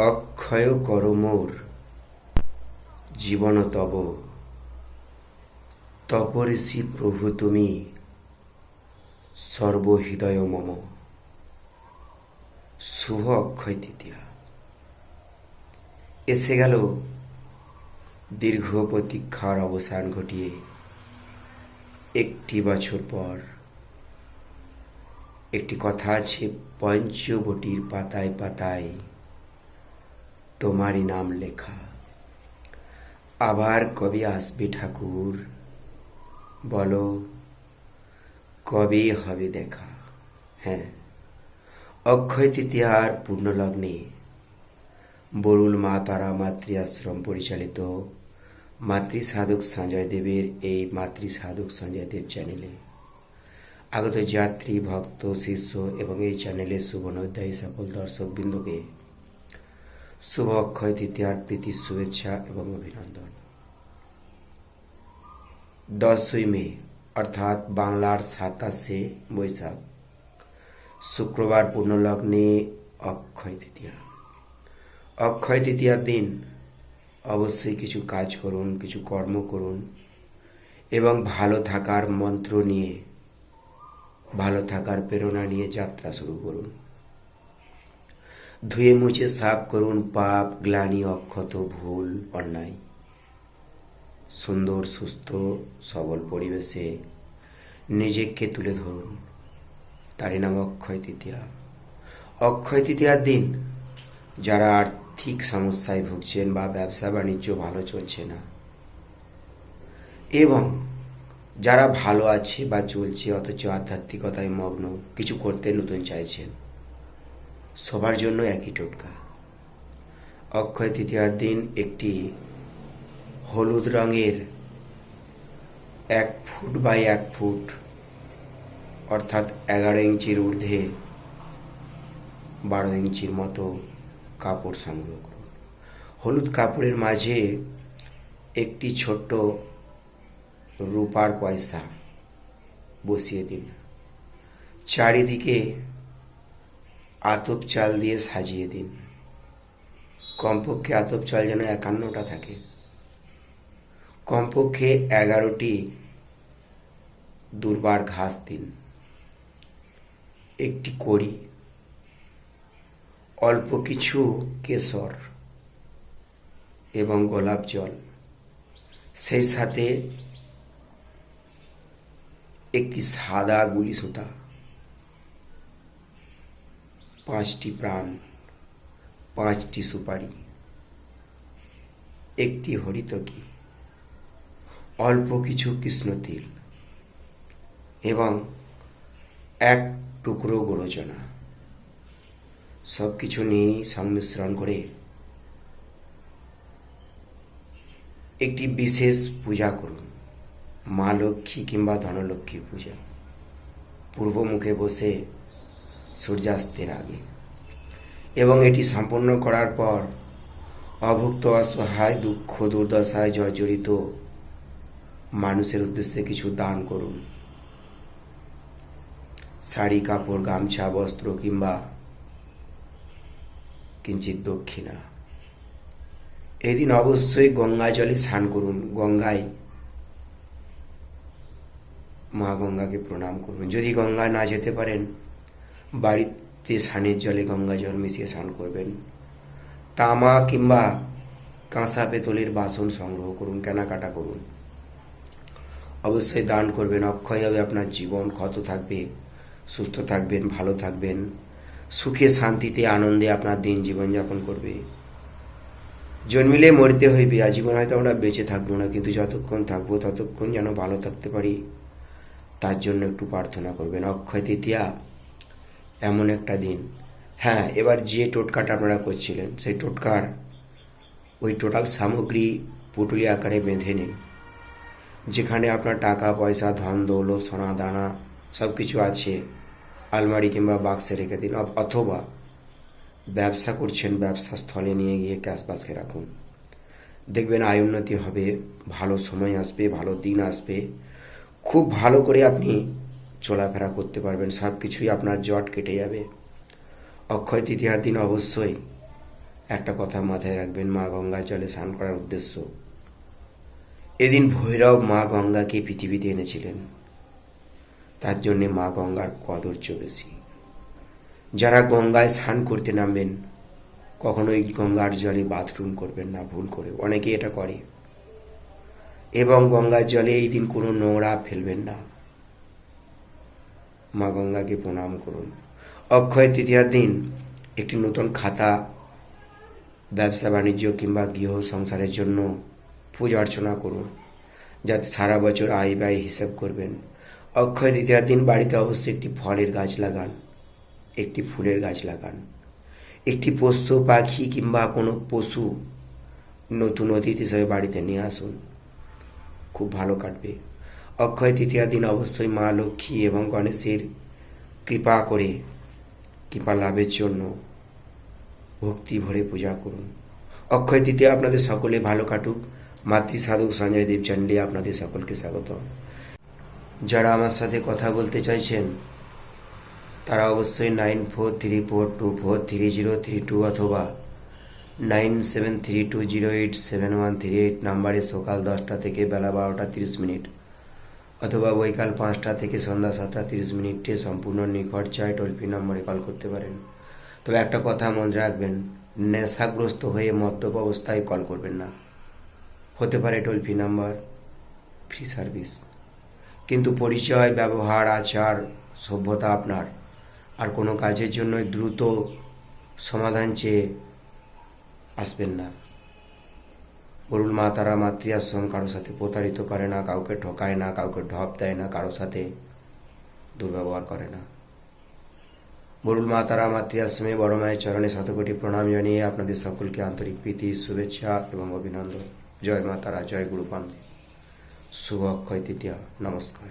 অক্ষয় কর মোর জীবন তব, তপরিষি প্রভু তুমি সর্বহৃদয় মম। শুভ অক্ষয় তৃতীয়া এসে গেল। দীর্ঘ প্রতীক্ষার অবসান ঘটিয়ে 1 বছর পর একটি কথা আছে, পঞ্চবটির পাতায় পাতায় তোমারই নাম লেখা। আবার কবে আসবে ঠাকুর, বলো কবে হবে দেখা। হ্যাঁ, অক্ষয় তৃতীয়ার পূর্ণলগ্নে বরুল মা তারা মাতৃ আশ্রম পরিচালিত মাতৃ সাধক সঞ্জয় দেবের এই মাতৃ সাধক সঞ্জয় দেব চ্যানেলে আগত যাত্রী, ভক্ত, শিষ্য এবং এই চ্যানেলের শুভনোধ্যায়ী সকল দর্শকবৃন্দকে শুভ অক্ষয় তৃতীয়ার প্রীতি শুভেচ্ছা এবং অভিনন্দন। 10ই মে অর্থাৎ বাংলার 27শে বৈশাখ শুক্রবার পূর্ণলগ্নে অক্ষয় তৃতীয়া। অক্ষয় তৃতীয়ার দিন অবশ্যই কিছু কাজ করুন, কিছু কর্ম করুন এবং ভালো থাকার মন্ত্র নিয়ে, ভালো থাকার প্রেরণা নিয়ে যাত্রা শুরু করুন। ধুয়ে মুছে সাফ করুন পাপ, গ্লানি, অক্ষত, ভুল, অন্যায়। সুন্দর, সুস্থ, সবল পরিবেশে নিজেকে তুলে ধরুন, তারই নাম অক্ষয় তৃতীয়া। অক্ষয় তৃতীয়ার দিন যারা আর্থিক সমস্যায় ভুগছেন বা ব্যবসা বাণিজ্য ভালো চলছে না, এবং যারা ভালো আছে বা চলছে অথচ আধ্যাত্মিকতায় মগ্ন, কিছু করতে নতুন চাইছেন, সবার জন্য একই টোটকা। অক্ষয় তৃতীয়ার দিন একটি হলুদ রঙের 1 ফুট বাই 1 ফুট অর্থাৎ 11 ইঞ্চির ঊর্ধ্বে 12 ইঞ্চির মতো কাপড় সংগ্রহ করুন। হলুদ কাপড়ের মাঝে একটি ছোট্ট রূপার পয়সা বসিয়ে দিন। চারিদিকে আতপ চাল দিয়ে সাজিয়ে দিন। কমপক্ষে আতপ চাল যেন 51টা থাকে, কমপক্ষে 11টি দুর্বার ঘাস দিন, একটি কড়ি, অল্প কিছু কেশর এবং গোলাপ জল, সেই সাথে একটি সাদা গুলি সুতা, 5টি প্রাণ, 5টি সুপারি, একটি হরিতকি, অল্প কিছু কৃষ্ণতিল এবং 1 টুকরো গুঁড়োচনা, সব কিছু নিয়ে সংমিশ্রণ করে একটি বিশেষ পূজা করুন। মা লক্ষ্মী কিংবা ধনলক্ষ্মী পূজা, পূর্বমুখে বসে সূর্যাস্তের আগে। এবং এটি সম্পন্ন করার পর অভুক্ত, অসহায়, দুঃখ দুর্দশায় জর্জরিত মানুষের উদ্দেশ্যে কিছু দান করুন। শাড়ি, কাপড়, গামছা, বস্ত্র কিংবা কিঞ্চিৎ দক্ষিণা। এদিন অবশ্যই গঙ্গা জলে স্নান করুন। গঙ্গায় মা গঙ্গাকে প্রণাম করুন। যদি গঙ্গা না যেতে পারেন, বাড়িতে স্নানের জলে গঙ্গা জল মিশিয়ে স্নান করবেন। তামা কিংবা কাঁসা পেতলের বাসন সংগ্রহ করুন, কেনাকাটা করুন। অবশ্যই দান করবেন। অক্ষয় হবে আপনার জীবন, ক্ষত থাকবে, সুস্থ থাকবেন, ভালো থাকবেন, সুখে শান্তিতে আনন্দে আপনার দিন জীবনযাপন করবে। জন্মিলে মরতে হইবে, আজীবন হয়তো আমরা বেঁচে থাকবো না, কিন্তু যতক্ষণ থাকবো ততক্ষণ যেন ভালো থাকতে পারি, তার জন্য একটু প্রার্থনা করবেন। অক্ষয় তৃতীয়া এমন একটা দিন। হ্যাঁ, এবার যে টোটকাটা আপনারা করছিলেন, সেই টোটকার ওই টোটাল সামগ্রী পুটুলি আকারে বেঁধে নিন। যেখানে আপনার টাকা পয়সা, ধন দৌলত, সোনা দানা সব কিছু আছে, আলমারি কিংবা বাক্সে রেখে দিন। অথবা ব্যবসা করছেন, ব্যবসা স্থলে নিয়ে গিয়ে ক্যাশ বাক্সে রাখুন। দেখবেন আয় উন্নতি হবে, ভালো সময় আসবে, ভালো দিন আসবে, খুব ভালো করে আপনি চলাফেরা করতে পারবেন, সব কিছুই আপনার জট কেটে যাবে। অক্ষয় তৃতীয়ার দিন অবশ্যই একটা কথা মাথায় রাখবেন, মা গঙ্গার জলে স্নান করার উদ্দেশ্য, এদিন ভৈরব মা গঙ্গাকে পৃথিবীতে এনেছিলেন, তার জন্যে মা গঙ্গার কদর্য বেশি। যারা গঙ্গায় স্নান করতে নামবেন কখনোই গঙ্গার জলে বাথরুম করবেন না ভুল করে, অনেকে এটা করে। এবং গঙ্গার জলে এই দিন কোনো নোংরা ফেলবেন না। মা গঙ্গাকে প্রণাম করুন। অক্ষয় তৃতীয়ার দিন একটি নতুন খাতা ব্যবসা বাণিজ্য কিংবা গৃহ সংসারের জন্য পূজা অর্চনা করুন, যাতে সারা বছর আয় ব্যয় হিসাব করবেন। অক্ষয় তৃতীয়ার দিন বাড়িতে অবশ্যই একটি ফলের গাছ লাগান, একটি ফুলের গাছ লাগান, একটি পশু পাখি কিংবা কোনো পশু নতুন অতিথি হিসেবে বাড়িতে নিয়ে আসুন, খুব ভালো কাটবে। অক্ষয় তৃতীয়ার দিন অবশ্যই মা লক্ষ্মী এবং গণেশের কৃপা লাভের জন্য ভক্তি ভরে পূজা করুন। অক্ষয় তৃতীয়া আপনাদের সকলে ভালো কাটুক। মাতৃ সাধক সঞ্জয় দেব চ্যানেলে আপনাদের সকলকে স্বাগত। যারা আমার সাথে কথা বলতে চাইছেন তারা অবশ্যই 9434243032 অথবা 9732087138 নাম্বারে সকাল 10টা থেকে বেলা 12টা 30 অথবা বৈকাল 5টা থেকে সন্ধ্যা 7টা 30 সম্পূর্ণ নিখরচায় টোল ফ্রি নম্বরে কল করতে পারেন। তবে একটা কথা মনে রাখবেন, নেশাগ্রস্ত হয়ে মদ্যপ অবস্থায় কল করবেন না। হতে পারে toll free number, free service, কিন্তু পরিচয়, ব্যবহার, আচার, সভ্যতা আপনার। আর কোনো কাজের জন্য দ্রুত সমাধান চেয়ে আসবেন না। বলুন, মা তারা মাতৃ আশ্রম কারোর সাথে প্রতারিত করে না, কাউকে ঠকায় না, কাউকে ঢপ দেয় না, কারোর সাথে দুর্ব্যবহার করে না। বলুন, মা তারা মাতৃ আশ্রমে বড় মায়ের চরণে শতকোটি প্রণাম জানিয়ে আপনাদের সকলকে আন্তরিক প্রীতি, শুভেচ্ছা এবং অভিনন্দন। জয় মা তারা, জয় গুরু পান্ডে। শুভ অক্ষয় তৃতীয়া। নমস্কার।